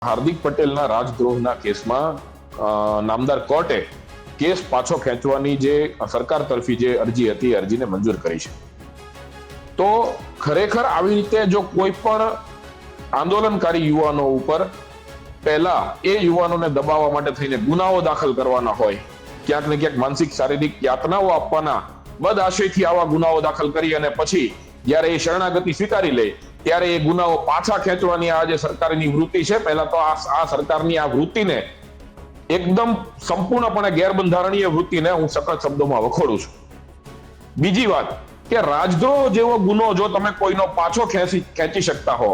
હાર્દિક પટેલના રાજદ્રોહના કેસમાં નામદાર કોર્ટે કેસ પાછો ખેંચવાની જે સરકાર તરફી જે અરજી હતી અરજીને મંજૂર કરી છે. તો ખરેખર આવી રીતે જો કોઈ પણ આંદોલનકારી યુવાનો ઉપર પહેલા એ યુવાનોને દબાવવા માટે થઈને ગુનાઓ દાખલ કરવાના હોય, ક્યાંક ને ક્યાંક માનસિક શારીરિક યાતનાઓ આપવાના બદઆશયથી આવા ગુનાઓ દાખલ કરી અને પછી જ્યારે એ શરણાગતિ સ્વીકારી લે ત્યારે એ ગુનાઓ પાછા ખેંચવાની આ જે સરકારની વૃત્તિ છે, પહેલા તો આ સરકારની આ વૃત્તિને એકદમ સંપૂર્ણપણે ગેરબંધારણીય વૃત્તિને હું સખત શબ્દોમાં વખોડું છું. બીજી વાત કે રાજદ્રોહ જેવો ગુનો જો તમે કોઈનો પાછો ખેંચી શકતા હો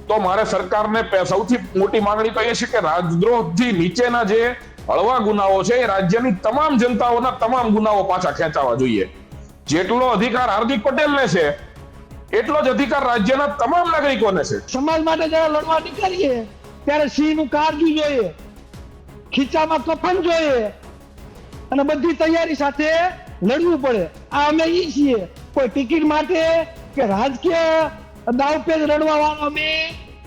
તો મારે સરકારને સૌથી મોટી માંગણી તો એ છે કે રાજદ્રોહથી નીચેના જે હળવા ગુનાઓ છે એ રાજ્યની તમામ જનતાઓના તમામ ગુનાઓ પાછા ખેંચાવા જોઈએ. જેટલો અધિકાર હાર્દિક પટેલને છે એટલો જ અધિકાર રાજ્યના તમામ નાગરિકોને છે. સમાજ માટે જયારે લડવા નીકળીએ ત્યારે સિંહનું કાળજું જોઈએ, ખીચામાં કફન જોઈએ અને બધી તૈયારી સાથે લડવું પડે. આ અમે ઈ છીએ, કોઈ ટિકિટ માટે કે રાજકીય દાવપેચ લડવા વાળો અમે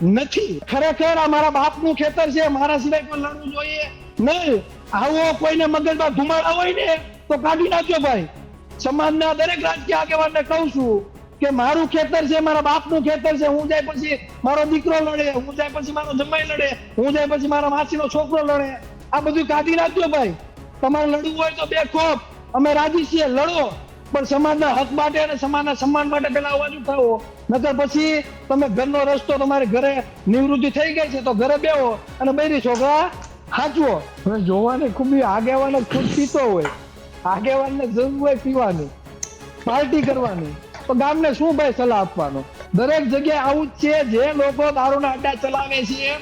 નથી. ખરેખર આ મારા બાપનું ખેતર છે, મારા સિવાય કોઈ લડવું જોઈએ નહીં. આવો કોઈને મગજમાં ધુમાડા હોય ને તો કાઢી નાખ્યો ભાઈ. સમાજના દરેક રાજકીય આગેવાનને કહું છું કે મારું ખેતર છે, મારા બાપનું ખેતર છે. હું જાય પછી મારો દીકરો લડે, હું જાય પછી મારો જમાઈ લડે, હું જાય પછી મારા માસીનો છોકરો લડે. આ બધું કાઢી નાખજો ભાઈ. તમારે લડવું હોય તો બેખોફ અમે રાજી છીએ, લડો, પણ સમાજના હક માટે અને સમાજના સન્માન માટે પેલા અવાજ ઉઠાવો. નકર પછી તમે ઘરનો રસ્તો તમારે ઘરે નિવૃત્તિ થઈ ગઈ છે તો ઘરે બેહો અને બૈરી છોકરા હાચવો. હવે જોવાની ખૂબી આગેવાન જ ખુદ પીતો હોય, આગેવાનને જરૂર હોય પીવાની, પાર્ટી કરવાની, તો ગામને શું ભાઈ સલાહ આપવાનો? દરેક જગ્યાએ આવું જ છે. જે લોકો દારૂના અડ્ડા ચલાવે છે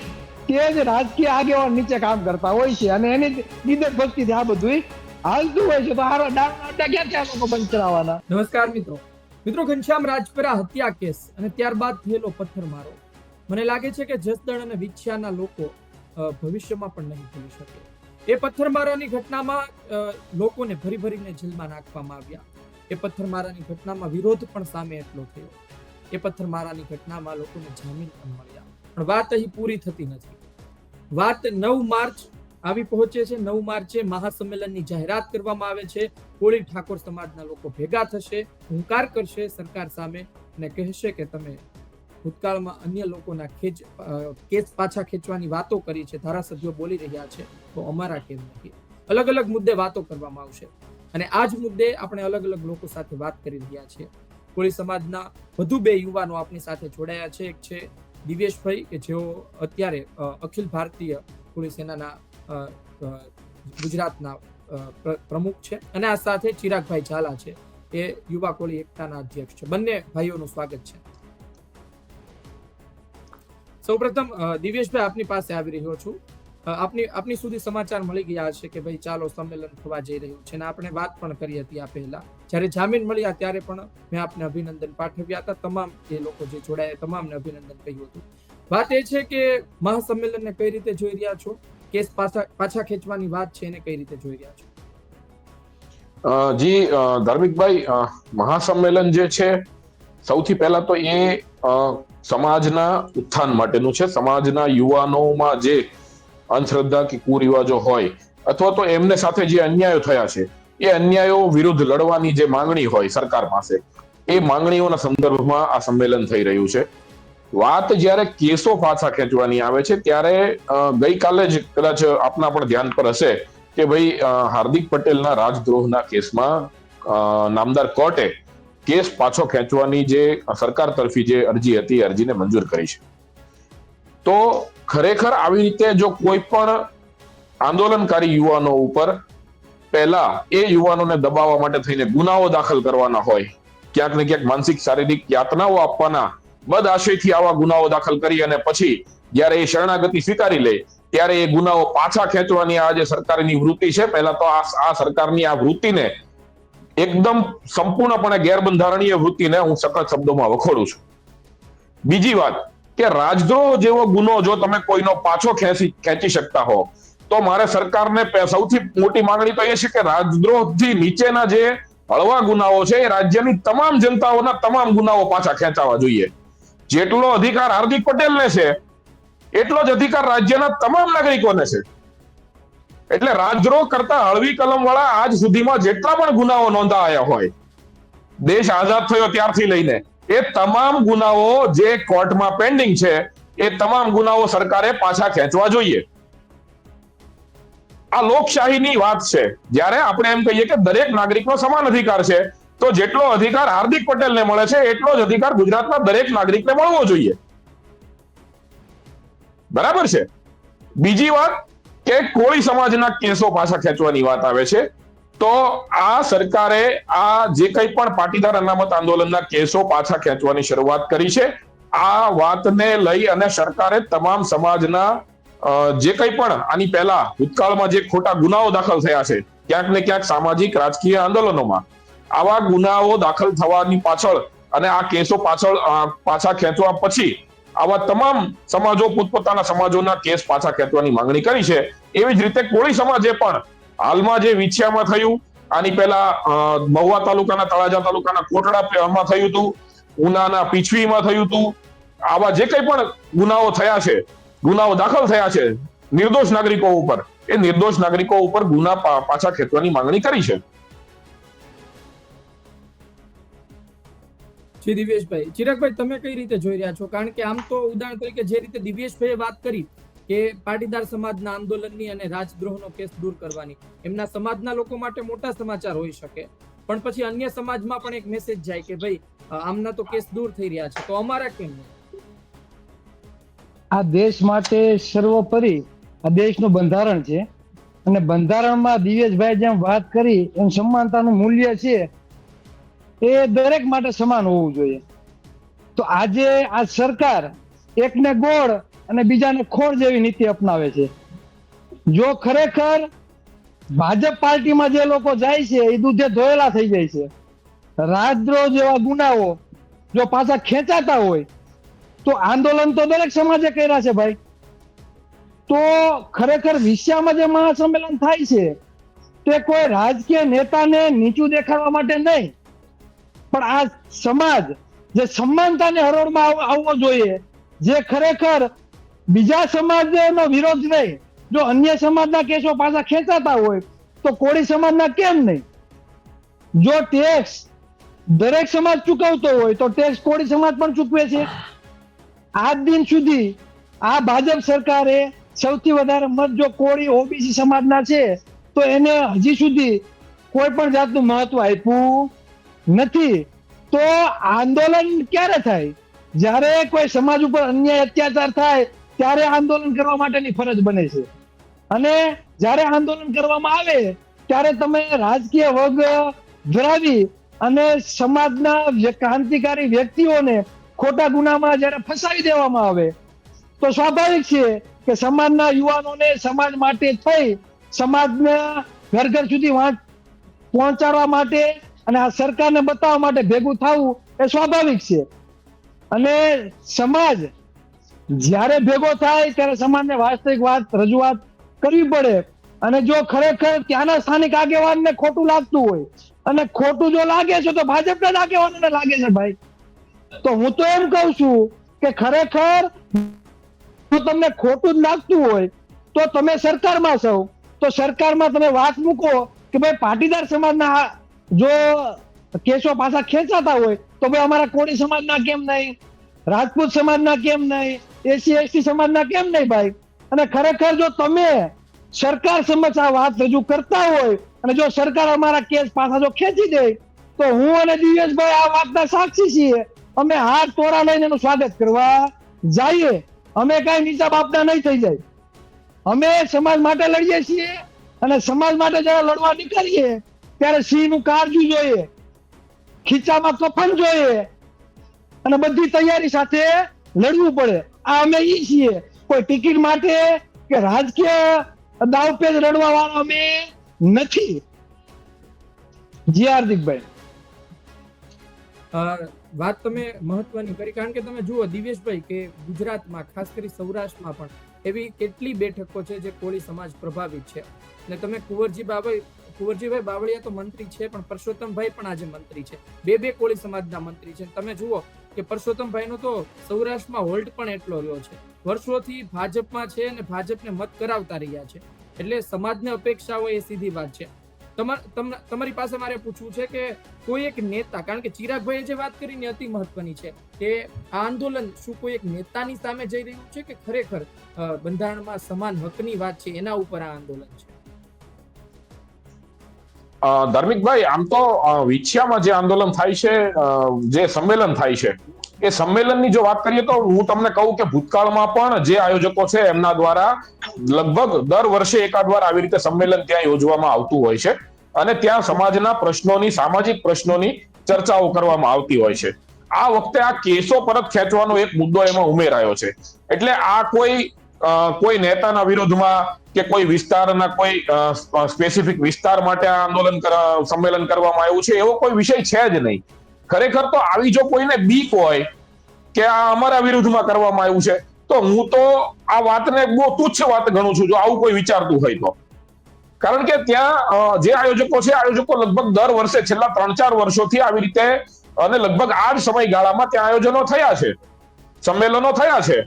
તે જ રાજકીય આગેવાન નીચે કામ કરતા હોય છે અને એની નિદર્શ ભક્તિથી આ બધું હાલતું હોય છે. તો આ દારૂના અડ્ડા ક્યાંથી આ લોકો બંધ કરાવવાના? નમસ્કાર મિત્રો, ઘનશ્યામ રાજપરા હત્યા કેસ અને ત્યારબાદ થયેલો પથ્થરમારો મને લાગે છે કે જસદણ અને વિછિયાના લોકો ભવિષ્યમાં પણ નહીં ભૂલી શકે. એ પથ્થરમારાની ઘટનામાં લોકોને ભરીને જેલમાં નાખવામાં આવ્યા. એ પથ્થરમારાની ઘટનામાં વિરોધ પણ સામે એટલો થયો. એ પથ્થરમારાની ઘટનામાં લોકોને જામીન પણ મળ્યા. પણ વાત અહીં પૂરી થતી નથી. વાત 9 માર્ચ આવી પહોંચે છે. 9 માર્ચે મહાસંમેલનની જાહેરાત કરવામાં આવે છે. કોળી ઠાકોર સમાજના લોકો ભેગા થશે, હુંકાર કરશે સરકાર સામે અને કહેશે કે તમે ભૂતકાળમાં અન્ય લોકોના કેસ પાછા ખેંચવાની વાતો કરી છે, ધારાસભ્યો બોલી રહ્યા છે, તો અમારા કેમ નથી? અલગ અલગ મુદ્દે વાતો કરવામાં આવશે અને આ જ મુદ્દે આપણે અલગ અલગ લોકો સાથે વાત કરી રહ્યા છીએ. કોળી સમાજના વધુ 2 યુવાનો આપણી સાથે જોડાયા છે. એક છે દિવેશભાઈ કે જેઓ અત્યારે અખિલ ભારતીય કોળી સેનાના ગુજરાતના પ્રમુખ છે અને આ સાથે ચિરાગભાઈ ઝાલા છે, એ યુવા કોળી એકતાના અધ્યક્ષ છે. બંને ભાઈઓનું સ્વાગત છે. સૌપ્રથમ દિવેશભાઈ, આપની પાસે આવી રહ્યો છું. આપની સુધી સમાચાર મળી ગયા હશે કે ભાઈ ચાલો સંમેલન થવા જઈ રહ્યું છે અને આપણે વાત પણ કરી હતી આ પહેલા. જ્યારે જામીન મળ્યા ત્યારે પણ મેં આપને અભિનંદન પાઠવ્યા હતા. તમામ એ લોકો જે જોડાયા તમામને અભિનંદન કહ્યું હતું. વાત એ છે કે મહાસંમેલનને કઈ રીતે જોઈ રહ્યા છો? કેસ પાછા ખેંચવાની વાત છે એને કઈ રીતે જોઈ રહ્યા છો? જી ધાર્મિકભાઈ, મહાસંમેલન જે છે સૌથી પહેલા તો એ સમાજના ઉત્થાન માટેનું છે. સમાજના યુવાનોમાં જે અંધશ્રદ્ધા કે કુરિવાજો હોય અથવા તો એમને સાથે જે અન્યાયો થયા છે એ અન્યાયો વિરુદ્ધ લડવાની જે માંગણી હોય સરકાર પાસે, એ માંગણીઓના સંદર્ભમાં આ સંમેલન થઈ રહ્યું છે. વાત જ્યારે કેસો પાછા ખેંચવાની આવે છે ત્યારે ગઈકાલે જ કદાચ આપના પણ ધ્યાન પર હશે કે ભાઈ હાર્દિક પટેલના રાજદ્રોહના કેસમાં નામદાર કોર્ટે કેસ પાછો ખેંચવાની જે સરકાર તરફી જે અરજી હતી અરજીને મંજૂર કરી છે. તો ખરેખર આવી રીતે જો કોઈ પણ આંદોલનકારી યુવાનો ઉપર પહેલા એ યુવાનોને દબાવવા માટે થઈને ગુનાઓ દાખલ કરવાના હોય, ક્યાંક ને ક્યાંક માનસિક શારીરિક યાતનાઓ આપવાના બદઆશયથી આવા ગુનાઓ દાખલ કરી અને પછી જ્યારે એ શરણાગતિ સ્વીકારી લે ત્યારે એ ગુનાઓ પાછા ખેંચવાની આ જે સરકારની વૃત્તિ છે, પહેલા તો આ સરકારની આ વૃત્તિને એકદમ સંપૂર્ણપણે ગેરબંધારણીય વૃત્તિને હું સખત શબ્દોમાં વખોડું છું. બીજી વાત કે રાજદ્રોહ જેવો ગુનો જો તમે કોઈનો પાછો ખેંચી શકતા હો તો મારે સરકારને સૌથી મોટી માંગણી તો એ છે કે રાજદ્રોહથી નીચેના જે હળવા ગુનાઓ છે એ રાજ્યની તમામ જનતાઓના તમામ ગુનાઓ પાછા ખેંચાવા જોઈએ. જેટલો અધિકાર હાર્દિક પટેલને છે એટલો જ અધિકાર રાજ્યના તમામ નાગરિકોને છે. એટલે રાજદ્રોહ કરતા હળવી કલમ વાળા આજ સુધીમાં જેટલા પણ ગુનાઓ નોંધાયા હોય દેશ આઝાદ થયો ત્યારથી લઈને, એ તમામ ગુનાઓ જે કોર્ટમાં પેન્ડિંગ છે એ તમામ ગુનાઓ સરકારે પાછા ખેંચવા જોઈએ. આ લોકશાહીની વાત છે. જ્યારે આપણે એમ કહીએ કે દરેક નાગરિકનો સમાન અધિકાર છે, તો જેટલો અધિકાર હાર્દિક પટેલને મળે છે એટલો જ અધિકાર ગુજરાતના દરેક નાગરિકને મળવો જોઈએ. બરાબર છે. બીજી વાત કે કોળી સમાજના કેસો પાછા ખેંચવાની વાત આવે છે, તો આ સરકારે આ જે કંઈ પણ પાટીદાર અનામત આંદોલનના કેસો પાછા ખેંચવાની શરૂઆત કરી છે, આ વાતને લઈ અને સરકારે તમામ સમાજના જે કંઈ પણ આની પહેલા ભૂતકાળમાં જે ખોટા ગુનાઓ દાખલ થયા છે ક્યાંક ને ક્યાંક સામાજિક રાજકીય આંદોલનોમાં, આવા ગુનાઓ દાખલ થવાની પાછળ અને આ કેસો પાછા ખેંચવા પછી આવા તમામ સમાજો પોતપોતાના સમાજોના કેસ પાછા ખેંચવાની માંગણી કરી છે. એવી જ રીતે કોળી સમાજે પણ હાલમાં જે વિછિયામાં થયું, આની પહેલા મહુવા તાલુકાના તળાજા તાલુકાના કોટડામાં થયું હતું, ઉનાના પીછવીમાં થયું હતું, આવા જે કંઈ પણ ગુનાઓ થયા છે, ગુનાઓ દાખલ થયા છે નિર્દોષ નાગરિકો ઉપર, એ નિર્દોષ નાગરિકો ઉપર ગુના પાછા ખેંચવાની માંગણી કરી છે. જી દિવ્યેશભાઈ, ચિરાગભાઈ તમે કઈ રીતે જોઈ રહ્યા છો? કારણ કે આમ તો ઉદાહરણ તરીકે જે રીતે દિવ્યેશભાઈએ વાત કરી કે પાટીદાર સમાજના આંદોલનની અને રાજદ્રોહનો કેસ દૂર કરવાની, એમના સમાજના લોકો માટે મોટા સમાચાર હોઈ શકે, પણ પછી અન્ય સમાજમાં પણ એક મેસેજ જાય કે ભાઈ આમના તો કેસ દૂર થઈ રહ્યા છે, તો અમારા કેમ નહીં? આ દેશ માટે સર્વોપરી આ દેશનું બંધારણ છે, અને બંધારણમાં દિવેશભાઈ જેમ વાત કરી એમ સમાનતાનું મૂલ્ય છે એ દરેક માટે સમાન હોવું જોઈએ. તો આજે આ સરકાર એકને ગોળ અને બીજાને ખોળ જેવી નીતિ અપનાવે છે. જો ખરેખર ભાજપ પાર્ટીમાં જે લોકો જાય છે એ દૂધે ધોયેલા થઈ જાય છે. રાજદ્રોહ જેવા ગુનાઓ જો પાછા ખેંચાતા હોય તો આંદોલન તો દરેક સમાજે કર્યા છે ભાઈ. તો ખરેખર વિશ્વમાં જે મહાસંમેલન થાય છે તે કોઈ રાજકીય નેતાને નીચું દેખાડવા માટે નહીં, પણ આ સમાજ જે સમાનતાને હરોળમાં આવવો જોઈએ, જે ખરેખર બીજા સમાજનો વિરોધ નહીં. જો અન્ય સમાજના કેસો પાછા ખેંચાતા હોય તો કોળી સમાજના કેમ નહીં? જો ટેક્સ દરેક સમાજ ચૂકવતો હોય તો ટેક્સ કોળી સમાજ પણ ચૂકવે છે. આજ દિન સુધી આ ભાજપ સરકારે સૌથી વધારે મત જો કોળી ઓબીસી સમાજના છે તો એને હજી સુધી કોઈ પણ જાતનું મહત્વ આપ્યું નથી. તો આંદોલન ક્યારે થાય? જ્યારે કોઈ સમાજ ઉપર અન્યાય અત્યાચાર થાય ત્યારે આંદોલન કરવા માટેની ફરજ બને છે. અને જ્યારે આંદોલન કરવામાં આવે ત્યારે તમે રાજકીય વર્ગ ધરાવી અને સમાજના ક્રાંતિકારી વ્યક્તિઓને ખોટા ગુનામાં જ્યારે ફસાવી દેવામાં આવે તો સ્વાભાવિક છે કે સમાજના યુવાનોને સમાજ માટે થઈ સમાજના ઘર ઘર સુધી પહોંચાડવા માટે અને આ સરકારને બતાવવા માટે ભેગું થવું એ સ્વાભાવિક છે. અને સમાજ જ્યારે ભેગો થાય ત્યારે સમાજને વાસ્તવિક રજૂઆત કરવી પડે. અને જો ખરેખર ત્યાંના સ્થાનિક આગેવાનને ખોટું લાગતું હોય, અને ખોટું જો લાગે છે તો ભાજપના જ આગેવાનોને લાગે છે ભાઈ. તો હું તો એમ કહું છું કે ખરેખર જો તમને ખોટું જ લાગતું હોય તો તમે સરકારમાં છો, તો સરકારમાં તમે વાત મૂકો કે ભાઈ પાટીદાર સમાજના જો કેસો પાછા ખેંચાતા હોય તો ભાઈ અમારા કોળી સમાજના કેમ નહીં, રાજપૂત સમાજના કેમ નહીં, એસસી એસટી સમાજના કેમ નહીં ભાઈ. અને ખરેખર જો તમે સરકાર સમક્ષ આ વાત રજૂ કરતા હોય અને જો સરકાર અમારા કેસ પાછા જો ખેંચી દે તો હું અને દિવેશભાઈ આ વાતના સાક્ષી છીએ. અમે હાથ તોરા લઈને એનું સ્વાગત કરવા જઈએ. અમે કઈ નીચા બાપના નહીં થઈ જાય. અમે સમાજ માટે લડીએ છીએ અને સમાજ માટે જયારે લડવા નીકળીએ ત્યારે સિંહનું કાળજું જોઈએ, ખીચામાં કફન જોઈએ અને બધી તૈયારી સાથે લડવું પડે. આ અમે ઈ છીએ. કોઈ ટિકિટ માટે કે રાજકીય દાવપેચ લડવા વાળા અમે નથી. જી હાર્દિકભાઈ, વાત તમે મહત્વની કરી, કારણ કે તમે જુઓ દિવેશભાઈ કે ગુજરાતમાં ખાસ કરી સૌરાષ્ટ્રમાં પણ એવી કેટલી બેઠકો છે જે કોળી સમાજ પ્રભાવિત છે. અને તમે કુંવરજીભાઈ બાવળિયા તો મંત્રી છે, પણ પરસોત્તમભાઈ પણ આજે મંત્રી છે. બે કોળી સમાજના મંત્રી છે. તમે જુઓ કે પરસોત્તમભાઈનો તો સૌરાષ્ટ્રમાં હોલ્ડ પણ એટલો રહ્યો છે, વર્ષોથી ભાજપમાં છે અને ભાજપને મત કરાવતા રહ્યા છે, એટલે સમાજને અપેક્ષા હોય એ સીધી વાત છે. તમારી પાસે મારે પૂછવું છે કે કોઈ એક નેતા, કારણ કે ચિરાગભાઈએ જે વાત કરી ને અતિ મહત્વની છે કે આ આંદોલન શું કોઈ એક નેતાની સામે જઈ રહ્યું છે કે ખરેખર બંધારણમાં સમાન હકની વાત છે એના ઉપર આ આંદોલન છે? ધાર્મિકભાઈ, આમ તો વિછિયામાં જે આંદોલન થાય છે, જે સંમેલન થાય છે, એ સંમેલનની જો વાત કરીએ તો હું તમને કહું કે ભૂતકાળમાં પણ જે આયોજકો છે એમના દ્વારા લગભગ દર વર્ષે એકાદ વાર આવી રીતે સંમેલન ત્યાં યોજવામાં આવતું હોય છે અને ત્યાં સમાજના પ્રશ્નોની, સામાજિક પ્રશ્નોની ચર્ચાઓ કરવામાં આવતી હોય છે. આ વખતે આ કેસો પરત ખેંચવાનો એક મુદ્દો એમાં ઉમેરાયો છે. એટલે આ કોઈ નેતાના વિરોધમાં કે કોઈ વિસ્તારના કોઈ સ્પેસિફિક વિસ્તાર માટે આ સંમેલન કરવામાં આવ્યું છે એવો કોઈ વિષય છે જ નહીં. ખરેખર તો આવી જો કોઈને બીક હોય કે આ અમારા વિરુદ્ધમાં કરવામાં આવ્યું છે તો હું તો આ વાતને બહુ તુચ્છ વાત ગણું છું, જો આવું કોઈ વિચારતું હોય તો. કારણ કે ત્યાં જે આયોજકો છે, આયોજકો લગભગ દર વર્ષે છેલ્લા 3-4 વર્ષોથી આવી રીતે અને લગભગ આ જ સમયગાળામાં ત્યાં આયોજનો થયા છે, સંમેલનો થયા છે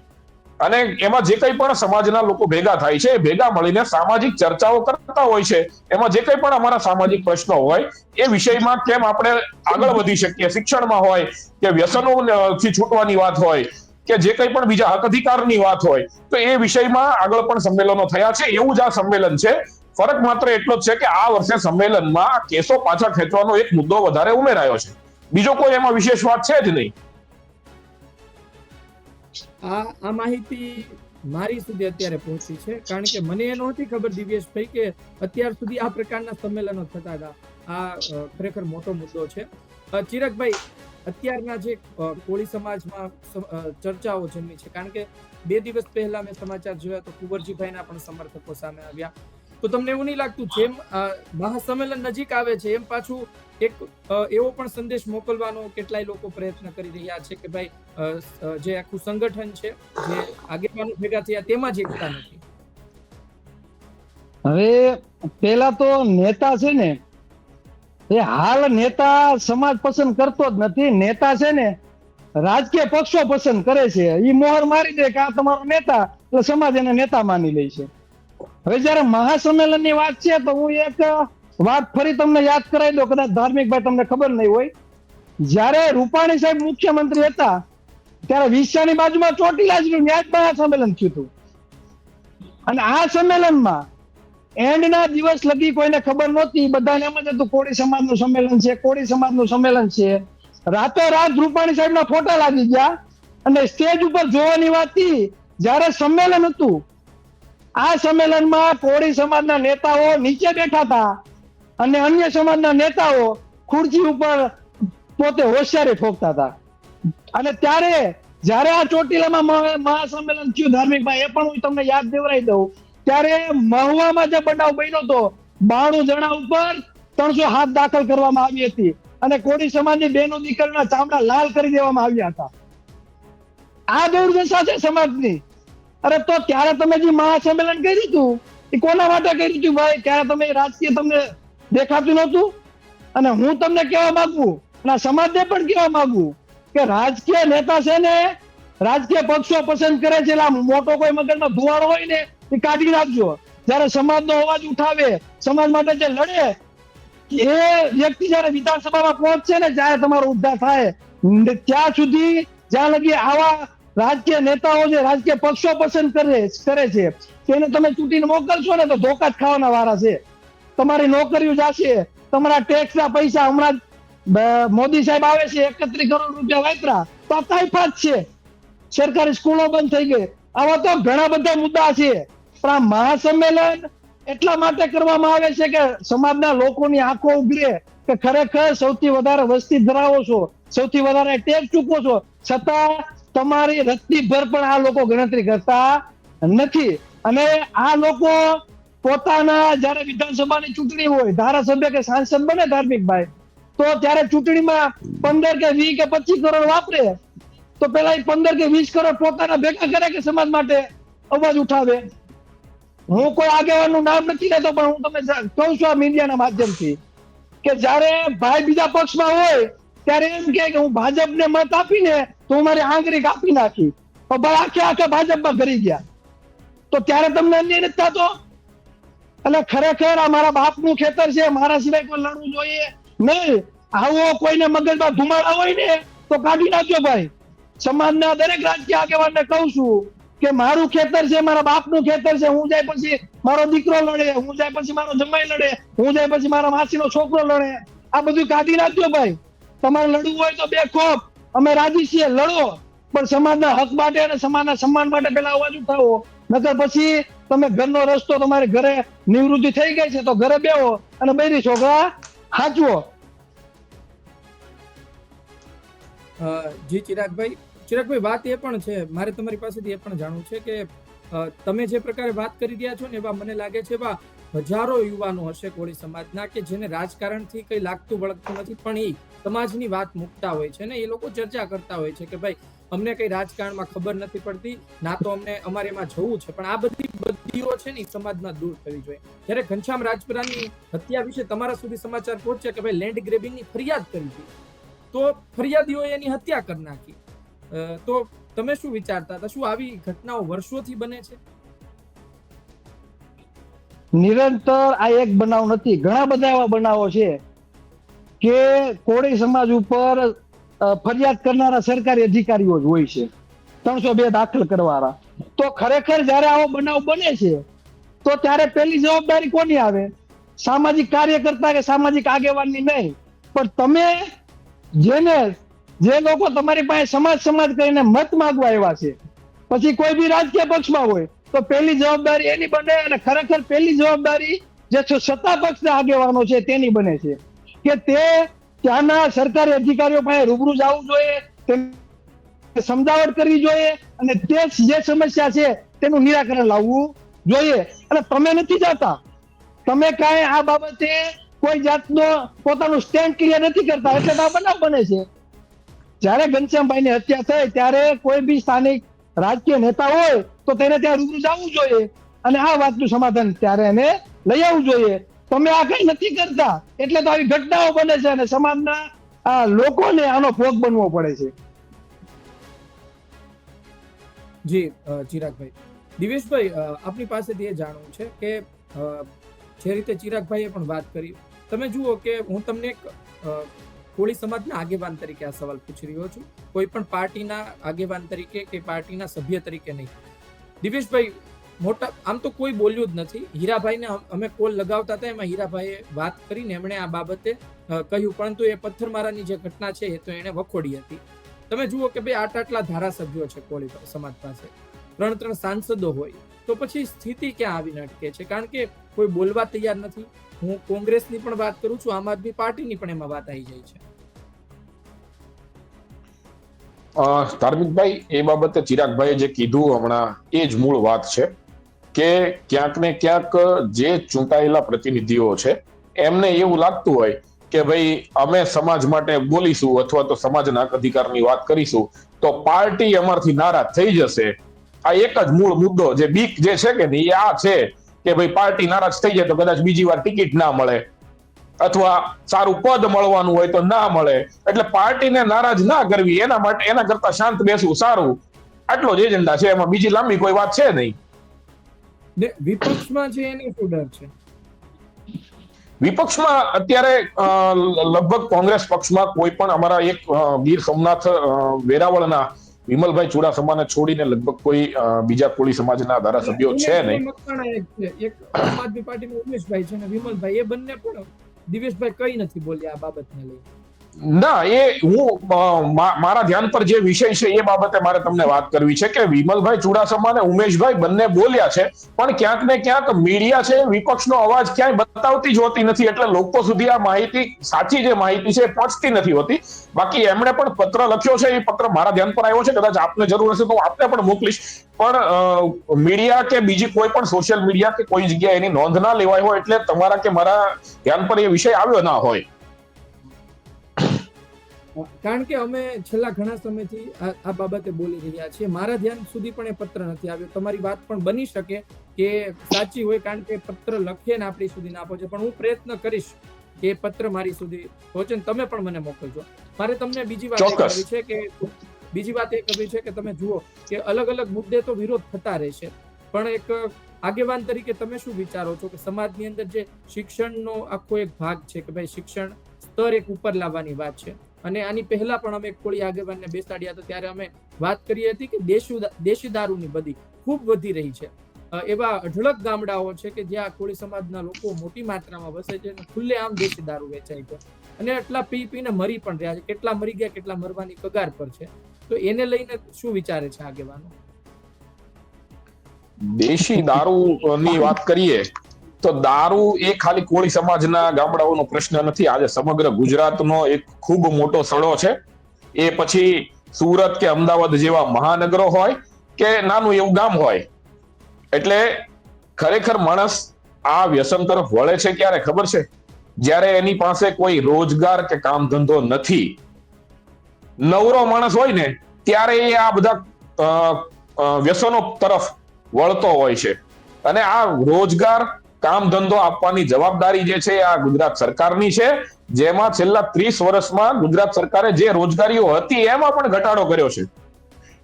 અને એમાં જે કંઈ પણ સમાજના લોકો ભેગા થાય છે, ભેગા મળીને સામાજિક ચર્ચાઓ કરતા હોય છે. એમાં જે કંઈ પણ અમારા સામાજિક પ્રશ્નો હોય એ વિષયમાં કેમ આપણે આગળ વધી શકીએ, શિક્ષણમાં હોય કે વ્યસનોથી છૂટવાની વાત હોય કે જે કંઈ પણ બીજા હક અધિકારની વાત હોય, તો એ વિષયમાં આગળ પણ સંમેલનો થયા છે. એવું જ આ સંમેલન છે. ફરક માત્ર એટલો જ છે કે આ વર્ષે સંમેલનમાં કેસો પાછા ખેંચવાનો એક મુદ્દો વધારે ઉમેરાયો છે. બીજો કોઈ એમાં વિશેષ વાત છે જ નહીં. આ માહિતી મારી સુધી અત્યારે પહોંચી છે, કારણ કે મને એ નહોતી ખબર દિવ્યેશભાઈ કે અત્યાર સુધી આ પ્રકારના સંમેલનો થતા હતા. આ ખરેખર મોટો મુદ્દો છે. ચિરાગભાઈ, અત્યારના જે કોળી સમાજમાં ચર્ચાઓ જન્મી છે, કારણ કે 2 દિવસ પહેલા મેં સમાચાર જોયા તો કુંવરજીભાઈના પણ સમર્થકો સામે આવ્યા, તો તમને એવું નહીં લાગતું જેમ મહાસંમેલન નજીક આવે છે એમ પાછું એક એવો પણ સંદેશ મોકલવાનો કેટલાય લોકો પ્રયત્ન કરી રહ્યા છે કે ભાઈ જે આખું સંગઠન છે, જે આગેવાનો ભેગા થયા તેમાં જ એકતા નથી? હવે પેલા તો નેતા છે ને એ હાલ નેતા સમાજ પસંદ કરતો જ નથી. નેતા છે ને રાજકીય પક્ષો પસંદ કરે છે. એ મોહર મારી દે કે આ તમારો નેતા, એટલે સમાજ એને નેતા માની લે છે. હવે જયારે મહાસંમેલન ની વાત છે તો હું એક વાત ફરી તમને યાદ કરાવી દઉં, કદાચ ધાર્મિકભાઈ તમને ખબર નહીં હોય. જયારે રૂપાણી સાહેબ મુખ્યમંત્રી હતા ત્યારે વિછિયાની બાજુમાં ચોટીલા જ મહાસંમેલન થયું હતું અને આ સંમેલનમાં એન્ડના દિવસ લગી કોઈને ખબર નહોતી, બધાને એમ જ હતું કોળી સમાજનું સંમેલન છે, કોળી સમાજનું સંમેલન છે. રાતોરાત રૂપાણી સાહેબના ફોટા લાગી ગયા અને સ્ટેજ ઉપર જોવાની વાત હતી. જ્યારે સંમેલન હતું, આ સંમેલનમાં કોળી સમાજના નેતાઓ નીચે બેઠા હતા અને અન્ય સમાજના નેતાઓ ખુરશી ઉપર પોતે હોશિયારી ઠોકતા હતા. અને ત્યારે જ્યારે આ ચોટીલામાં મહાસંમેલન થયું ધાર્મિકભાઈ, એ પણ હું તમને યાદ દેવરાઈ દઉં, ત્યારે મહુવામાં જે બનાવ બન્યો હતો, 92 જણા ઉપર 307 દાખલ કરવામાં આવી હતી અને કોળી સમાજની બહેનો દીકરીના ચામડા લાલ કરી દેવામાં આવ્યા હતા. આ દુર્દશા છે સમાજની. અરે તો ત્યારે તમે જે મહાસંમેલન કર્યું હતું એ કોના માટે કર્યું હતું ભાઈ? ત્યારે તમે રાજકીય તમને દેખાતું નહોતું. અને હું તમને કહેવા માંગુ અને સમાજને પણ કહેવા માંગુ કે રાજકીય નેતા છે ને રાજકીય પક્ષો પસંદ કરે છે, એટલે મોટો કોઈ મગજમાં ધુવાળો હોય ને એ કાઢી નાખજો. જયારે સમાજનો અવાજ ઉઠાવે, સમાજ માટે જે લડે, એ વ્યક્તિ જયારે વિધાનસભામાં પહોંચશે ને, જ્યારે તમારો ઉદ્ધાર થાય, ત્યાં સુધી જ્યાં લગી આવા રાજકીય નેતાઓ જે રાજકીય પક્ષો પસંદ કરે છે તેને તમે ચૂંટીને મોકલશો ને તો ધોકા જ ખાવાના વારા છે. તમારી નોકરીઓ જશે, તમારા ટેક્સના પૈસા, હમણાં મોદી સાહેબ આવે છે 31 કરોડ રૂપિયા વાપરા તો તાઇફાત છે, સરકારી સ્કૂલો બંધ થઈ ગઈ. આવા તો ઘણા બધા મુદ્દા છે. પણ આ મહાસંમેલન એટલા માટે કરવામાં આવે છે કે સમાજના લોકોની આંખો ઉઘરે કે ખરેખર સૌથી વધારે વસ્તી ધરાવો છો, સૌથી વધારે ટેક્સ ચૂકવો છો, છતાં તમારી રત્તી ભર પણ આ લોકો ગણતરી કરતા નથી. અને આ લોકો પોતાના જયારે વિધાનસભાની ચૂંટણી હોય, ધારાસભ્ય કે સાંસદ બને ધાર્મિકભાઈ, તો ત્યારે ચૂંટણીમાં 15 કે 20 કે 25 કરોડ વાપરે તો પેલા 15 કે 20 કરોડ પોતાના ભેગા કરે કે સમાજ માટે અવાજ ઉઠાવે. હું કોઈ આગેવાનનું નામ નથી લેતો, પણ હું તમને કહું છું આ મીડિયાના માધ્યમથી કે જયારે ભાઈ બીજા પક્ષમાં હોય ત્યારે એમ કે હું ભાજપને મત આપીને તો તો હું મારી આંગળી કાપી નાખી, તો ભાઈ આખે ભાજપમાં કરી ગયા. તો ત્યારે તમને અન્યાય નથી થતો? એટલે ખરેખર આ મારા બાપનું ખેતર છે, મારા સિવાય કોઈ લડવું જોઈએ નહીં. આવો કોઈને મગજમાં ધુમાડા હોય ને તો કાઢી નાખ્યો ભાઈ. સમાજના દરેક રાજકીય આગેવાનને કહું છું કે મારું ખેતર છે, મારા બાપનું ખેતર છે. હું જાય પછી મારો દીકરો લડે, હું જાય પછી મારો જમાઈ લડે, હું જાય પછી મારા માસીનો છોકરો લડે. આ બધું કાઢી નાખ્યો ભાઈ. તમારે લડવું હોય તો બેખોફ અમે રાજી છીએ, લડો, પણ સમાજના હક માટે અને સમાજના સન્માન માટે પેલા અવાજ ઉઠાવો. નકર પછી તમે ઘરનો રસ્તો, તમારે ઘરે નિવૃત્તિ થઈ ગઈ છે તો ઘરે બેહો અને બૈરી છોકરા હાચવો. જી ચિરાગભાઈ, વાત એ પણ છે, મારે તમારી પાસેથી એ પણ જાણવું છે કે તમે જે પ્રકારે વાત કરી રહ્યા છો ને એવા મને લાગે છે એવા હજારો યુવાનો હશે કોળી સમાજના કે જેને રાજકારણથી કઈ લાગતું વળગતું નથી, પણ એ સમાજની વાત મૂકતા હોય છે ને એ લોકો ચર્ચા કરતા હોય છે કે ભાઈ અમને કઈ રાજકારણમાં ખબર નથી પડતી, ના તો અમને અમારે એમાં જવું છે. પણ આ બધી બદીઓ છે ને એ સમાજમાં દૂર થવી જોઈએ. જ્યારે ઘનશ્યામ રાજપરાની હત્યા વિશે તમારા સુધી સમાચાર પહોંચ્યા કે ભાઈ લેન્ડ ગ્રેબિંગની ફરિયાદ કરી હતી, તો ફરિયાદીઓએ એની હત્યા કરી નાખી. તો તમે શું વિચારતા હતા? શું આવી ઘટનાઓ વર્ષોથી બને છે? નિરંતર આ એક બનાવ નથી, ઘણા બધા એવા બનાવો છે કે કોળી સમાજ ઉપર ફરિયાદ કરનારા સરકારી અધિકારીઓ જ હોય છે, 302 દાખલ કરવાના. તો ખરેખર જયારે આવો બનાવ બને છે તો ત્યારે પહેલી જવાબદારી કોની આવે? સામાજિક કાર્યકર્તા કે સામાજિક આગેવાનની નહીં, પણ તમે જે લોકો તમારી પાસે સમાજ કરીને મત માંગવા આવ્યા છે, પછી કોઈ બી રાજકીય પક્ષમાં હોય, તો પહેલી જવાબદારી એની બને. અને ખરેખર પહેલી જવાબદારી જે સત્તા પક્ષના આગેવાનો છે તેની બને છે કે તે ત્યાંના સરકારી અધિકારીઓ પાસે રૂબરૂ જવું જોઈએ, સમજાવટ કરવી જોઈએ અને તે જે સમસ્યા છે તેનું નિરાકરણ લાવવું જોઈએ. અને તમે નથી જતા, તમે કાંઈ આ બાબતે કોઈ જાતનો પોતાનું સ્ટેન્ડ ક્લિયર નથી કરતા, એટલે તો આ બનાવ બને છે. જયારે ઘનશ્યામભાઈની હત્યા થઈ ત્યારે કોઈ બી સ્થાનિક રાજકીય નેતા હોય તો તેને ત્યાં રૂબરૂ જવું જોઈએ અને આ વાતનું સમાધાન ત્યારે એને લઈ આવવું જોઈએ. તમે આ કઈ નથી કરતા, એટલે તો આવી ઘટનાઓ બને છે અને સમાજના લોકોને આનો ભોગ બનવો પડે છે. જી ચિરાગભાઈ, દિવેશભાઈ, આપની પાસેથી એ જાણવું છે કે જે રીતે ચિરાગભાઈએ પણ વાત કરી, તમે જુઓ કે હું તમને એક કોળી સમાજના આગેવાન તરીકે આ સવાલ પૂછી રહ્યો છું, કોઈ પણ પાર્ટીના આગેવાન તરીકે કે પાર્ટીના સભ્ય તરીકે નહીં. દિવેશભાઈ, આમ તો કોઈ બોલ્યું જ નથી. હીરાભાઈને અમે કોલ લગાવતા હતા, એમાં હીરાભાઈએ વાત કરીને એમણે આ બાબતે કહ્યું, પરંતુ એ પથ્થરમારાની જે ઘટના છે એ તો એને વખોડી હતી. તમે જુઓ કે ભાઈ આટલા ધારાસભ્યો છે કોળી સમાજ પાસે, 3 સાંસદો હોય, તો પછી સ્થિતિ ક્યાં આવીને અટકે છે? કારણ કે કોઈ બોલવા તૈયાર નથી. હું કોંગ્રેસની પણ વાત કરું છું, આમ આદમી પાર્ટીની પણ એમાં વાત આવી જાય છે. ધાર્મિકભાઈ, એ બાબતે ચિરાગભાઈએ જે કીધું હમણાં એ જ મૂળ વાત છે કે ક્યાંક ને ક્યાંક જે ચૂંટાયેલા પ્રતિનિધિઓ છે એમને એવું લાગતું હોય કે ભાઈ અમે સમાજ માટે બોલીશું અથવા તો સમાજના હક અધિકારની વાત કરીશું તો પાર્ટી અમારથી નારાજ થઈ જશે. આ એક જ મૂળ મુદ્દો, જે બીક જે છે કે નહીં, આ છે કે ભાઈ પાર્ટી નારાજ થઈ જાય તો કદાચ બીજી વાર ટિકિટ ના મળે અથવા સારું પદ મળવાનું હોય તો ના મળે, એટલે પાર્ટીને નારાજ ના કરવી, એના માટે એના કરતા શાંત બેસવું સારું. આટલો જ એજન્ડા છે, એમાં બીજી લાંબી કોઈ વાત છે નહીં. વિપક્ષમાં છે એની શું ડર છે? વિપક્ષમાં અત્યારે લગભગ કોંગ્રેસ પક્ષમાં કોઈ પણ અમારા એક ગીર સોમનાથ વેરાવળના વિમલભાઈ ચુડાસમાને છોડીને લગભગ કોઈ બીજા કોળી સમાજના ધારાસભ્યો છે નહીં. એક આમ આદમી પાર્ટીના ઉમેશભાઈ છે ને વિમલભાઈ, એ બંને પણ દિવેશભાઈ કઈ નથી બોલ્યા આ બાબતને લઈ. ના, એ હું મારા ધ્યાન પર જે વિષય છે એ બાબતે મારે તમને વાત કરવી છે કે વિમલભાઈ ચુડાસમા અને ઉમેશભાઈ બંને બોલ્યા છે, પણ ક્યાંક ને ક્યાંક મીડિયા છે વિપક્ષનો અવાજ ક્યાંય બતાવતી જ હોતી નથી, એટલે લોકો સુધી આ માહિતી, સાચી જે માહિતી છે પહોંચતી નથી હોતી. બાકી એમણે પણ પત્ર લખ્યો છે, એ પત્ર મારા ધ્યાન પર આવ્યો છે, કદાચ આપને જરૂર હશે તો આપને પણ મોકલીશ. પણ મીડિયા કે બીજી કોઈ પણ સોશિયલ મીડિયા કે કોઈ જગ્યાએ એની નોંધ ના લેવાય હોય એટલે તમારા કે મારા ધ્યાન પર એ વિષય આવ્યો ના હોય. કારણ કે અમે છેલ્લા ઘણા સમયથી આ બાબતે બોલી રહ્યા છીએ, મારા ધ્યાન સુધી પણ એ પત્ર નથી આવ્યો. તમારી વાત પણ બની શકે કે સાચી હોય, કારણ કે પત્ર લખીએ ને આપણી સુધી ના પહોંચે, પણ હું પ્રયત્ન કરીશ કે પત્ર મારી સુધી પહોંચે ને તમે પણ મને મોકલજો. મારે તમને બીજી વાત કરવી છે કે બીજી વાત એ કરવી છે કે તમે જુઓ કે અલગ અલગ મુદ્દે તો વિરોધ થતા રહેશે, પણ એક આગેવાન તરીકે તમે શું વિચારો છો કે સમાજની અંદર જે શિક્ષણનો આખો એક ભાગ છે કે ભાઈ શિક્ષણ સ્તર એક ઉપર લાવવાની વાત છે, અને આની પહેલા પણ અમે કોળી આગેવાનને બેસાડ્યા હતા ત્યારે અમે વાત કરી હતી કે દેશી દારૂની બધી ખૂબ વધી રહી છે. એવા અઢળક ગામડાઓ છે કે જ્યાં કોળી સમાજના લોકો મોટી માત્રામાં વસે છે અને ખુલ્લેઆમ દેશી દારૂ વેચાય છે, અને એટલા પીને મરી પણ રહ્યા છે. કેટલા મરી ગયા, કેટલા મરવાની કગાર પર છે. તો એને લઈને શું વિચારે છે આગેવાનો? દેશી દારૂની વાત કરીએ તો દારૂ એ ખાલી કોળી સમાજના ગામડાઓનો પ્રશ્ન નથી. આજે સમગ્ર ગુજરાતનો એક ખૂબ મોટો સડો છે. એ પછી સુરત કે અમદાવાદ જેવા મહાનગરો હોય કે નાનું એવું ગામ હોય. એટલે ખરેખર માણસ આ વ્યસન તરફ વળે છે ક્યારે ખબર છે? જ્યારે એની પાસે કોઈ રોજગાર કે કામ ધંધો નથી. નવરો માણસ હોય ને ત્યારે એ આ બધા વ્યસનો તરફ વળતો હોય છે. અને આ રોજગાર કામ ધંધો આપવાની જવાબદારી જે છે આ ગુજરાત સરકારની છે, જેમાં છેલ્લા 30 વર્ષમાં ગુજરાત સરકારે જે રોજગારીઓ હતી એમાં પણ ઘટાડો કર્યો છે.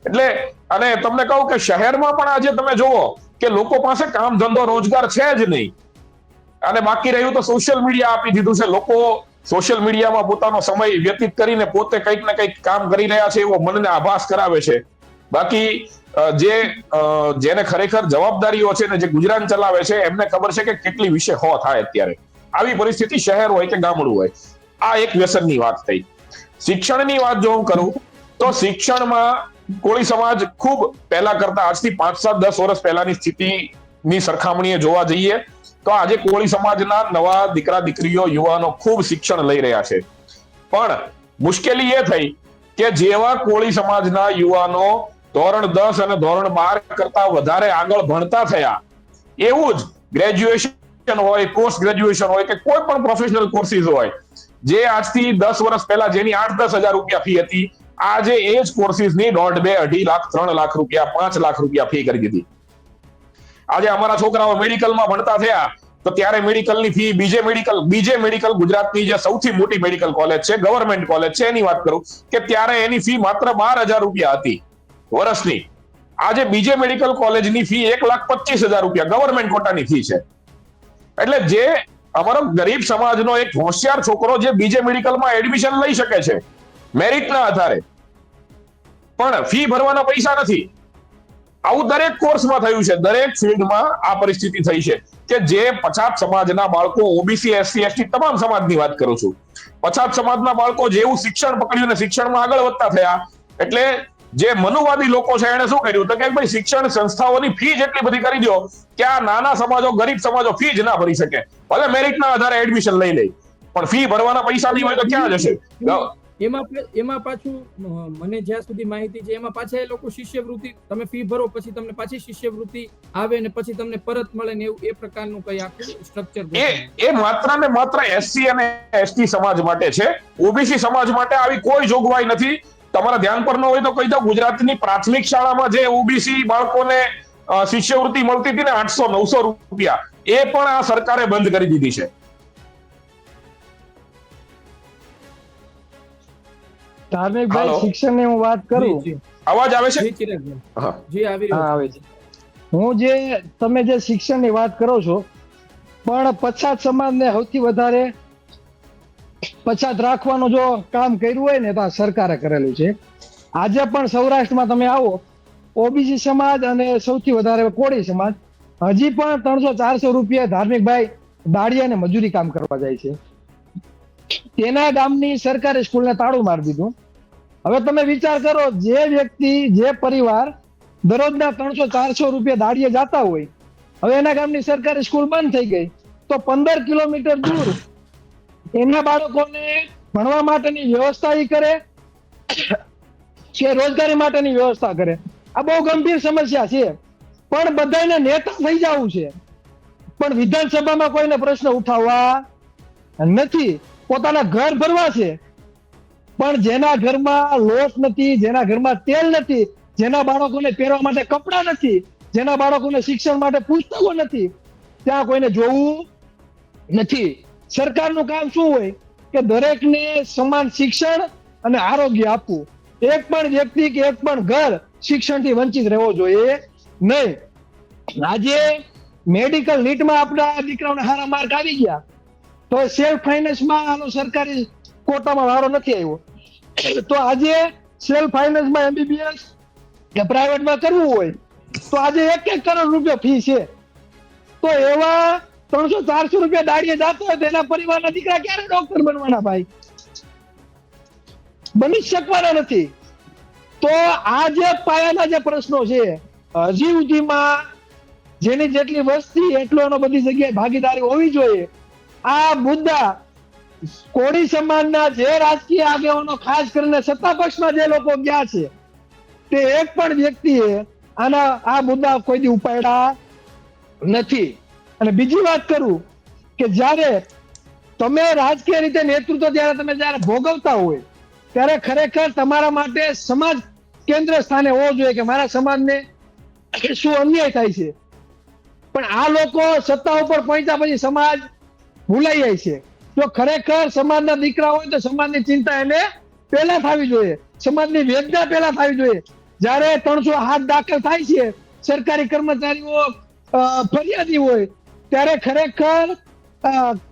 એટલે અને તમને કહું કે શહેરમાં પણ આજે તમે જુઓ કે લોકો પાસે કામ ધંધો રોજગાર છે જ નહીં, અને બાકી રહ્યું તો સોશિયલ મીડિયા આપી દીધું છે. લોકો સોશિયલ મીડિયામાં પોતાનો સમય વ્યતીત કરીને પોતે કંઈક ને કંઈક કામ કરી રહ્યા છે એવો મનને આભાસ કરાવે છે. બાકી જેને ખરેખર જવાબદારીઓ છે ને જે ગુજરાન ચલાવે છે એમને ખબર છે કે કેટલી વિશે હો થાય અત્યારે. આવી પરિસ્થિતિ શહેર હોય કે ગામડું હોય. આ એક વ્યસનની વાત થઈ. શિક્ષણની વાત જો હું કરું તો શિક્ષણમાં કોળી સમાજ ખૂબ પહેલા કરતા આજથી 5-7-10 વર્ષ પહેલાની સ્થિતિની સરખામણીએ જોવા જઈએ તો આજે કોળી સમાજના નવા દીકરા દીકરીઓ યુવાનો ખૂબ શિક્ષણ લઈ રહ્યા છે. પણ મુશ્કેલી એ થઈ કે જેવા કોળી સમાજના યુવાનો ધોરણ 10 અને ધોરણ 12 કરતા વધારે આગળ ભણતા થયા, એવું જ ગ્રેજ્યુએશન હોય, પોસ્ટ ગ્રેજ્યુએશન હોય કે કોઈ પણ પ્રોફેશનલ કોર્સીસ હોય, જે આજથી 10 વર્ષ પહેલા જેની 8-10 હજાર રૂપિયા ફી હતી, આજે એ જ કોર્સીસની 1.5, 2.5 લાખ, 3 લાખ રૂપિયા, 5 લાખ રૂપિયા ફી કરી દીધી. આજે અમારા છોકરાઓ મેડિકલમાં ભણતા થયા તો ત્યારે મેડિકલની ફી બીજે મેડિકલ ગુજરાતની જે સૌથી મોટી મેડિકલ કોલેજ છે, ગવર્મેન્ટ કોલેજ છે, એની વાત કરું કે ત્યારે એની ફી માત્ર 12,000 રૂપિયા હતી વર્ષની. આજે બીજે મેડિકલ કોલેજની ફી 1,25,000 રૂપિયા ગવર્મેન્ટ કોટાની ફી છે. એટલે જે અમારો ગરીબ સમાજનો એક હોશિયાર છોકરો જે બીજે મેડિકલમાં એડમિશન લઈ શકે છે મેરિટના આધારે, પણ ફી ભરવાના પૈસા નથી. આવું દરેક કોર્સમાં થયું છે, દરેક ફિલ્ડમાં આ પરિસ્થિતિ થઈ છે કે જે પછાત સમાજના બાળકો, ઓબીસી, એસસી, એસટી તમામ સમાજની વાત કરું છું, પછાત સમાજના બાળકો જેવું શિક્ષણ પકડ્યું ને શિક્ષણમાં આગળ વધતા થયા, એટલે જે મનુવાદી લોકો છે એને શું કર્યું તો કે ભાઈ શિક્ષણ સંસ્થાઓની ફી જેટલી બધી કરી દો કે આ નાના સમાજો, ગરીબ સમાજો ફી જ ના ભરી શકે. ભલે મેરિટના આધારે એડમિશન લઈ લે, પણ ફી ભરવાના પૈસા નહીં હોય તો ક્યાં જશે? એમાં પાછું મને જ્યાં સુધી માહિતી છે એમાં પાછા એ લોકો શિષ્યવૃત્તિ, તમે ફી ભરો પછી તમને પાછી શિષ્યવૃત્તિ આવે ને પછી તમને પરત મળે ને એવું એ પ્રકારનું કઈ આખું સ્ટ્રક્ચર એ માત્ર ને માત્ર એસસી અને એસટી સમાજ માટે છે. ઓબીસી સમાજ માટે આવી કોઈ જોગવાઈ નથી. તમારા ધ્યાન પર ન હોય તો કહી દો, ગુજરાતની પ્રાથમિક શાળામાં જે ઓબીસી બાળકોને શિષ્યવૃત્તિ મળતી હતી ને 800-900 રૂપિયા, એ પણ આ સરકારે બંધ કરી દીધી છે. ધાર્મિકભાઈ, શિક્ષણની હું વાત કરું, અવાજ આવે છે? જી આવી આવે છે. હું જે તમે જે શિક્ષણની વાત કરો છો, પણ પછાત સમાજને સૌથી વધારે પછાત રાખવાનું જો કામ કર્યું હોય ને તો આ સરકારે કરેલું છે. આજે પણ સૌરાષ્ટ્રમાં તમે આવો, ઓબીસી સમાજ અને સૌથી વધારે કોળી સમાજ હજી પણ 300-400 રૂપિયા ધાર્મિકભાઈ દાળિયાને મજૂરી કામ કરવા જાય છે. તેના ગામની સરકારી સ્કૂલને તાળું મારી દીધું. હવે તમે વિચાર કરો, જે વ્યક્તિ, જે પરિવાર દરરોજના 300-400 રૂપિયા દાળીએ જતા હોય, હવે એના ગામની સરકારી સ્કૂલ બંધ થઈ ગઈ તો 15 કિલોમીટર દૂર એના બાળકોને ભણવા માટેની વ્યવસ્થા ઈ કરે કે રોજગારી માટેની વ્યવસ્થા કરે? આ બહુ ગંભીર સમસ્યા છે. પણ બધાને નેતા થઈ જવું છે, પણ વિધાનસભામાં કોઈને પ્રશ્ન ઉઠાવવા નથી. પોતાના ઘર ભરવા છે, પણ જેના ઘરમાં લોટ નથી, જેના ઘરમાં તેલ નથી, જેના બાળકોને પહેરવા માટે કપડા નથી, જેના બાળકોને શિક્ષણ માટે પુસ્તકો નથી, ત્યાં કોઈને જોવું નથી. સરકારનું કામ શું હોય કે દરેકને સમાન શિક્ષણ અને આરોગ્ય આપવું. એક પણ વ્યક્તિ કે એક પણ ઘર શિક્ષણથી વંચિત રહેવો જોઈએ નહીં. આજે મેડિકલ નીટમાં આપણા દીકરાઓને સારા માર્ક આવી ગયા તો સેલ્ફ ફાઇનાન્સમાં આનો સરકારી કોટામાં વારો નથી આવ્યો. તો આજે સેલ્ફ ફાઇનાન્સમાં એમબીબીએસ કે પ્રાઇવેટમાં કરવું હોય તો આજે 1 કરોડ રૂપિયા ફી છે. તો એવા 300-400 રૂપિયા દાડીએ જતો હોય તો એના પરિવારના દીકરા ક્યારે ડોક્ટર બનવાના ભાઈ? બની શકવાના નથી. તો આ જે પાયાના જે પ્રશ્નો છે હજી સુધીમાં જેની જેટલી વસ્તી એટલો એનો બધી જગ્યાએ ભાગીદારી હોવી જોઈએ. આ મુદ્દા કોળી સમાજના જે રાજકીય આગેવાનો ખાસ કરીને સત્તા પક્ષમાં જે લોકો ગયા છે તે એક પણ વ્યક્તિએ આ મુદ્દા કોઈ દી ઉપાડ્યા નથી. અને બીજી વાત કરું કે જ્યારે તમે રાજકીય રીતે નેતૃત્વ જ્યારે ભોગવતા હોય ત્યારે ખરેખર તમારા માટે સમાજ કેન્દ્ર સ્થાને હોવો જોઈએ કે મારા સમાજને શું અન્યાય થાય છે. પણ આ લોકો સત્તા ઉપર પહોંચ્યા પછી સમાજ ભૂલાઈ જાય છે. જો ખરેખર સમાજના દીકરા હોય તો સમાજની ચિંતા એને પહેલા થવી જોઈએ, સમાજની વેદના પહેલા થવી જોઈએ. જ્યારે 307 દાખલ થાય છે સરકારી કર્મચારીઓ ફરિયાદી હોય ત્યારે ખરેખર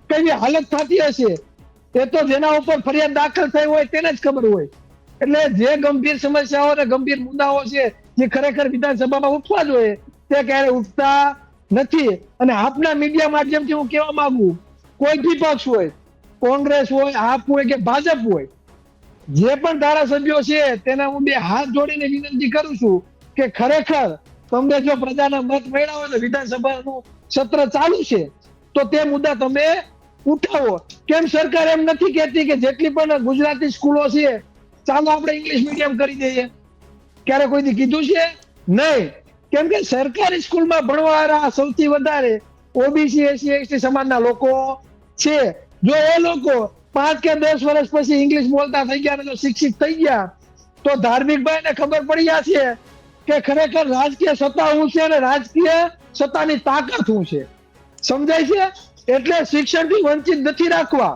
કેવી હાલત થતી હશે એ તો જેના ઉપર ફરિયાદ દાખલ થઈ હોય તેને જ ખબર હોય. એટલે જે ગંભીર સમસ્યાઓ અને ગંભીર મુદ્દાઓ છે જે ખરેખર વિધાનસભામાં ઉઠવા જોઈએ તે ક્યારે ઉઠતા નથી. અને આપના મીડિયા માધ્યમથી હું કહેવા માંગુ, કોઈ બી પક્ષ હોય, કોંગ્રેસ હોય, આપ હોય કે ભાજપ હોય, જે પણ ધારાસભ્યો છે તેને હું 2 હાથ જોડીને વિનંતી કરું છું કે ખરેખર તમને જો પ્રજાના મત મળ્યા હોય તો વિધાનસભાનું સત્ર ચાલુ છે તો તે મુદ્દા તમે ઉઠાવો. કેમ સરકાર એમ નથી કહેતી કે જેટલી પણ ગુજરાતી સ્કૂલો છે ચાલો આપણે ઇંગ્લિશ મીડિયમ કરી દઈએ? ક્યારે કોઈ દી કીધું છે? નહીં. કેમ કે સરકારી સ્કૂલમાં ભણવાવાળા સૌથી વધારે ઓબીસી, એસસી, એસટી સમાજના લોકો છે. જો એ લોકો 5 કે 10 વર્ષ પછી ઇંગ્લિશ બોલતા થઈ ગયા અને જો શિક્ષિત થઈ ગયા તો ધાર્મિક ભાઈને ખબર પડી જશે કે ખરેખર રાજકીય સત્તા શું છે અને રાજકીય સત્તાની તાકાત શું છે. સમજાય છે? એટલે શિક્ષણથી વંચિત નથી રાખવા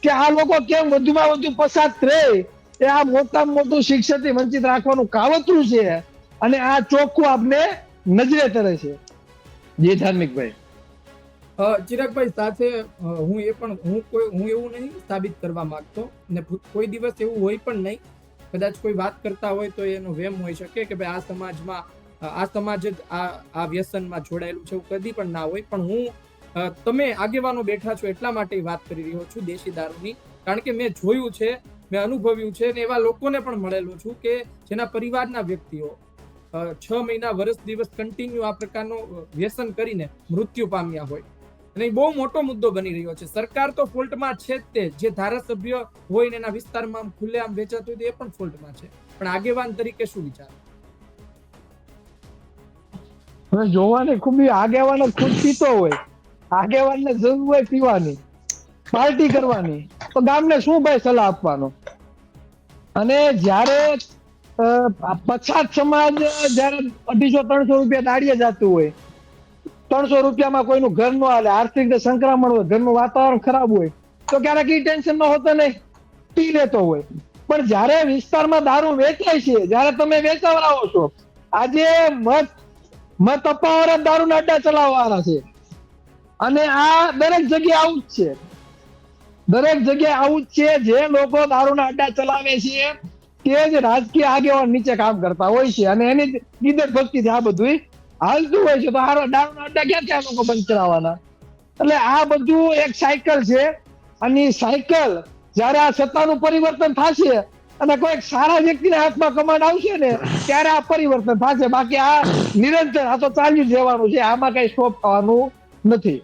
કે આ લોકો કેમ વધુમાં વધુ પસાર રહે, એ આ મોટામાં મોટું શિક્ષણથી વંચિત રાખવાનું કાવતરું છે અને આ ચોખ્ખું આપને નજરે તરે છે. જી ધાર્મિકભાઈ. ચિરાગભાઈ સાથે હું એવું નહીં સાબિત કરવા માંગતો ને કોઈ દિવસ એવું હોય પણ નહીં. કદાચ કોઈ વાત કરતા હોય તો એનો વેમ હોઈ શકે કે ભાઈ આ સમાજ જ આ વ્યસનમાં જોડાયેલું છે, એવું કદી પણ ના હોય. પણ હું તમે આગેવાનો બેઠા છો એટલા માટે વાત કરી રહ્યો છું દેશી દારૂની, કારણ કે મેં જોયું છે, મેં અનુભવ્યું છે ને એવા લોકોને પણ મળેલો છું કે જેના પરિવારના વ્યક્તિઓ 6 મહિના, વર્ષ, દિવસ કન્ટિન્યુ આ પ્રકારનો વ્યસન કરીને મૃત્યુ પામ્યા હોય. અને બહુ મોટો મુદ્દો બની રહ્યો છે. સરકાર તો ફોલ્ટમાં છે જ, તે જે ધારાસભ્ય હોય ને એના વિસ્તારમાં ખુલ્લેઆમ વેચાતું હોય એ પણ ફોલ્ટમાં છે. પણ આગેવાન તરીકે શું વિચાર? હવે જોવાની ખૂબી આગેવાનો ખુદ પીતો હોય, આગેવાનને જરૂર હોય પીવાની, પાર્ટી કરવાની, તો ગામને શું ભાઈ સલાહ આપવાનો? અને જ્યારે પછાત સમાજ જ્યારે 250-300 રૂપિયા દાડીએ જતું હોય, 300 રૂપિયામાં કોઈનું ઘર નો હાલે, આર્થિક રીતે સંક્રમણ હોય, ઘરનું વાતાવરણ ખરાબ હોય તો ક્યારેક ઈ ટેન્શન માં હોતો નહીં, પી લેતો હોય. પણ જ્યારે વિસ્તારમાં દારૂ વેચાય છે, જ્યારે તમે વેચાવરાવો છો, આજે મત અપાવવાળા દારૂના અડ્ડા ચલાવવાળા છે અને આ દરેક જગ્યાએ આવું જ છે. દરેક જગ્યાએ આવું જ છે. જે લોકો દારૂના અડ્ડા ચલાવે છે તે જ રાજકીય આગેવાન નીચે કામ કરતા હોય છે અને એની નિદર્શ ભક્તિથી આ બધું હાલતું હોય છે. તો દારૂના અડ્ડા ક્યાંથી આ લોકો બંધ કરાવવાના? એટલે આ બધું એક સાયકલ છે અને સાયકલ જ્યારે આ સત્તાનું પરિવર્તન થશે અને કોઈ સારા વ્યક્તિના હાથમાં કમાન્ડ આવશે ને ત્યારે આ પરિવર્તન થશે. બાકી આ નિરંતર આ તો ચાલ્યું જ રહેવાનું છે, આમાં કઈ સ્ટોપ થવાનું નથી.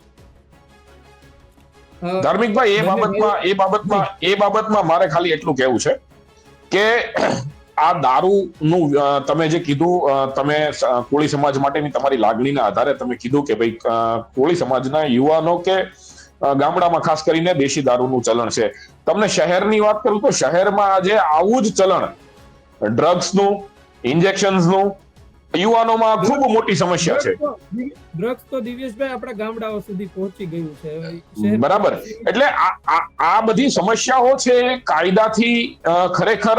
ધાર્મિકભાઈ એ બાબતમાં મારે ખાલી એટલું કહેવું છે કે આ દારૂનું તમે જે કીધું, તમે કોળી સમાજ માટેની તમારી લાગણીના આધારે તમે કીધું કે ભાઈ કોળી સમાજના યુવાનો કે ગામડામાં ખાસ કરીને દેશી દારૂનું ચલણ છે. તમને શહેરની વાત કરું તો શહેરમાં આજે આવું જ ચલણ, ડ્રગ્સનું, ઇન્જેક્શન્સનું યુવાનોમાં ખૂબ મોટી સમસ્યા છે. ડ્રગ્સ તો દિવ્યેશભાઈ આપણા ગામડાઓ સુધી પહોંચી ગયું છે. બરાબર. એટલે આ બધી સમસ્યાઓ છે કાયદાથી ખરેખર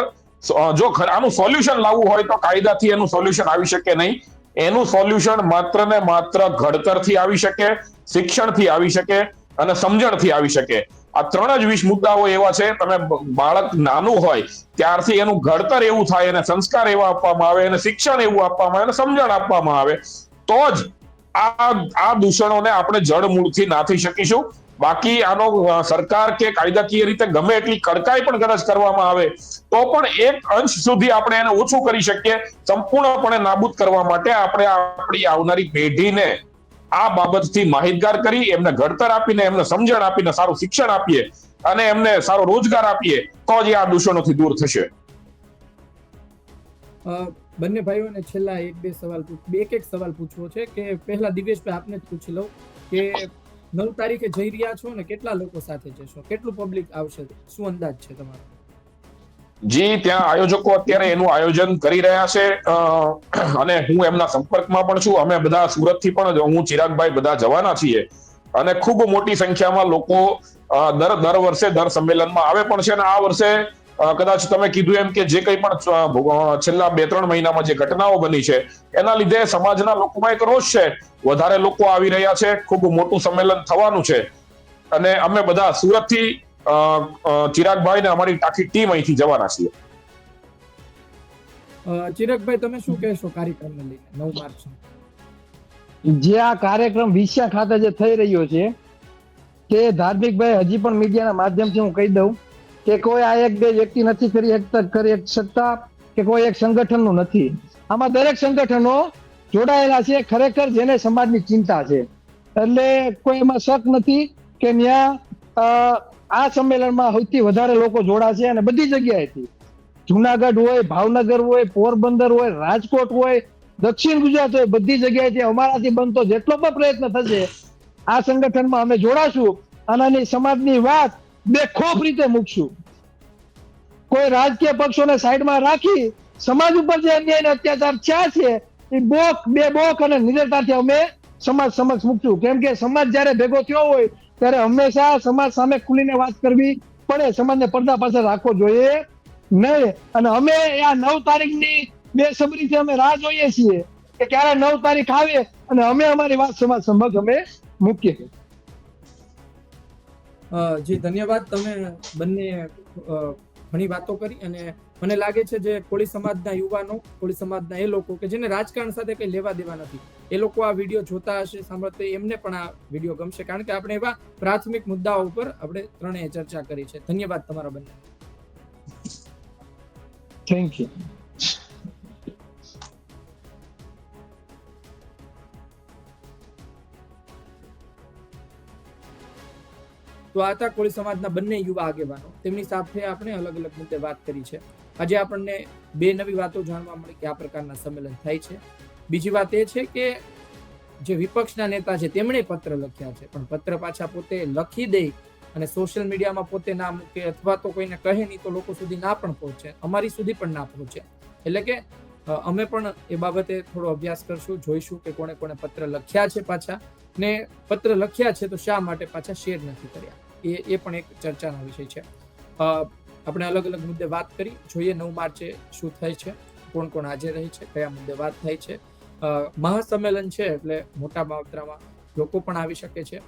જો આનું સોલ્યુશન લાવવું હોય તો કાયદાથી એનું સોલ્યુશન આવી શકે નહીં. એનું સોલ્યુશન માત્ર ને માત્ર ઘડતરથી આવી શકે, શિક્ષણથી આવી શકે અને સમજણથી આવી શકે. આ 3 જ 20 મુદ્દાઓ એવા છે. તમે બાળક નાનું હોય ત્યારથી એનું ઘડતર એવું થાય, એને સંસ્કાર એવા આપવામાં આવે, એને શિક્ષણ એવું આપવામાં આવે, એને સમજણ આપવામાં આવે, તો જ આ દૂષણોને આપણે જડમૂળથી નાથી શકીશું. બાકી આનો સરકાર કે કાયદાકીય રીતે ગમે એટલી કડકાઈ પણ કદાચ કરવામાં આવે તો પણ એક અંશ સુધી આપણે એને ઓછું કરી શકીએ. સંપૂર્ણપણે નાબૂદ કરવા માટે આપણે આપણી આવનારી પેઢીને આ બાબતથી માહિતગાર કરી, એમને ઘડતર આપીને, એમને સમજણ આપીને સારું શિક્ષણ આપીએ અને એમને સારો રોજગાર આપીએ તો જ આ દૂષણોથી દૂર થશે. બંને ભાઈઓને છેલ્લા એક સવાલ પૂછવો છે કે પહેલા દિવેશભાઈ આપને જ પૂછી લઉં કે 9 તારીખે જઈ રહ્યા છો ને કેટલા લોકો સાથે જશો, કેટલું પબ્લિક આવશે, શું અંદાજ છે તમારો? જી, ત્યાં આયોજકો અત્યારે એનું આયોજન કરી રહ્યા છે અને હું એમના સંપર્કમાં પણ છું. અમે બધા સુરતથી પણ, હું ચિરાગભાઈ બધા જવાના છીએ અને ખૂબ મોટી સંખ્યામાં લોકો દર વર્ષે દર સંમેલનમાં આવે પણ છે. અને આ વર્ષે કદાચ તમે કીધું એમ કે જે કંઈ પણ છેલ્લા 2-3 મહિનામાં જે ઘટનાઓ બની છે એના લીધે સમાજના લોકોમાં એક રોષ છે. વધારે લોકો આવી રહ્યા છે, ખૂબ મોટું સંમેલન થવાનું છે અને અમે બધા સુરતથી ચિરાગભાઈ ને અમારી આખી ટીમ અહીંથી જવાના છીએ. ચિરાગભાઈ, તમે શું કહેશો કાર્યક્રમને લઈને 9 માર્ચ? જે આ કાર્યક્રમ વિશ્યા ખાતે જે થઈ રહ્યો છે તે ધાર્મિકભાઈ, હજી પણ મીડિયાના માધ્યમથી હું કહી દઉં કે કોઈ આ 1-2 વ્યક્તિ નથી કરી શકતા કે કોઈ એક સંગઠનનું નથી. આમાં દરેક સંગઠનો જોડાયેલા છે, ખરેખર જેને સમાજની ચિંતા છે. એટલે કોઈ એમાં શક નથી કે ત્યાં આ સંમેલનમાં સૌથી વધારે લોકો જોડાશે અને બધી જગ્યાએથી, જુનાગઢ હોય, ભાવનગર હોય, પોરબંદર હોય, રાજકોટ હોય, દક્ષિણ ગુજરાત હોય, બધી જગ્યાએથી અમારાથી બનતો જેટલો પણ પ્રયત્ન થશે આ સંગઠનમાં અમે જોડાશું અને સમાજની વાત બેખોફ રીતે મૂકશું. કોઈ રાજકીય પક્ષોને સાઈડમાં રાખી સમાજ ઉપર જે અન્યાય અત્યાચાર થયા છે એ બે બોક અને નિડરતાથી અમે સમાજ સમક્ષ મૂકશું. કેમ કે સમાજ જ્યારે ભેગો થયો હોય ત્યારે હંમેશા સમાજ સામે ખુલીને વાત કરવી પડે, સમાજને પડદા પાસે રાખવો જોઈએ નહીં. અને અમે આ 9 તારીખની બેસબરીથી અમે રાહ જોઈએ છીએ કે ક્યારે 9 તારીખ આવે અને અમે અમારી વાત સમાજ સમક્ષ અમે મૂકીએ. જી, ધન્યવાદ. તમે બંને ઘણી વાતો કરી અને મને લાગે છે જે કોળી સમાજના યુવાનો, કોળી સમાજના એ લોકો કે જેને રાજકારણ સાથે કઈ લેવા દેવા નથી, એ લોકો આ વિડીયો જોતા હશે, સાંભળતા, એમને પણ આ વિડીયો ગમશે, કારણ કે આપણે એવા પ્રાથમિક મુદ્દાઓ ઉપર આપણે ત્રણેય ચર્ચા કરી છે. ધન્યવાદ તમારા બંને. Thank you. તો આ હતા કોળી સમાજના બંને યુવા આગેવાનો. તેમની સાથે આપણે અલગ અલગ મુદ્દે વાત કરી છે. આજે આપણને 2 નવી વાતો જાણવા મળી કે આ પ્રકારના સંમેલન થાય છે. બીજી વાત એ છે કે જે વિપક્ષના નેતા છે તેમણે પત્ર લખ્યા છે, પણ પત્ર પાછા પોતે લખી દે અને સોશિયલ મીડિયામાં પોતે ના મૂકે અથવા તો કોઈને કહે નહીં તો લોકો સુધી ના પણ પહોંચે, અમારી સુધી પણ ના પહોંચે. એટલે કે અમે પણ એ બાબતે થોડો અભ્યાસ કરશું, જોઈશું કે કોણે કોણે પત્ર લખ્યા છે પાછા, ને પત્ર લખ્યા છે તો શા માટે પાછા શેર નથી કર્યા, એ પણ એક ચર્ચાનો વિષય છે. આપણે અલગ અલગ મુદ્દે વાત કરી, જોઈએ 9 માર્ચે શું થાય છે, કોણ કોણ હાજર રહે છે, કયા મુદ્દે વાત થાય છે. મહાસંમેલન છે એટલે મોટા માત્રામાં લોકો પણ આવી શકે છે.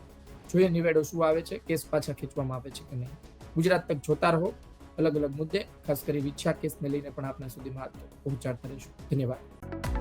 જોઈએ નિવેડો શું આવે છે, કેસ પાછા ખેંચવામાં આવે છે કે નહીં. ગુજરાત તક જોતા રહો. અલગ અલગ મુદ્દે, ખાસ કરી વિછ્યા કેસને લઈને પણ આપના સુધી પહોંચાડતા રહીશું. ધન્યવાદ.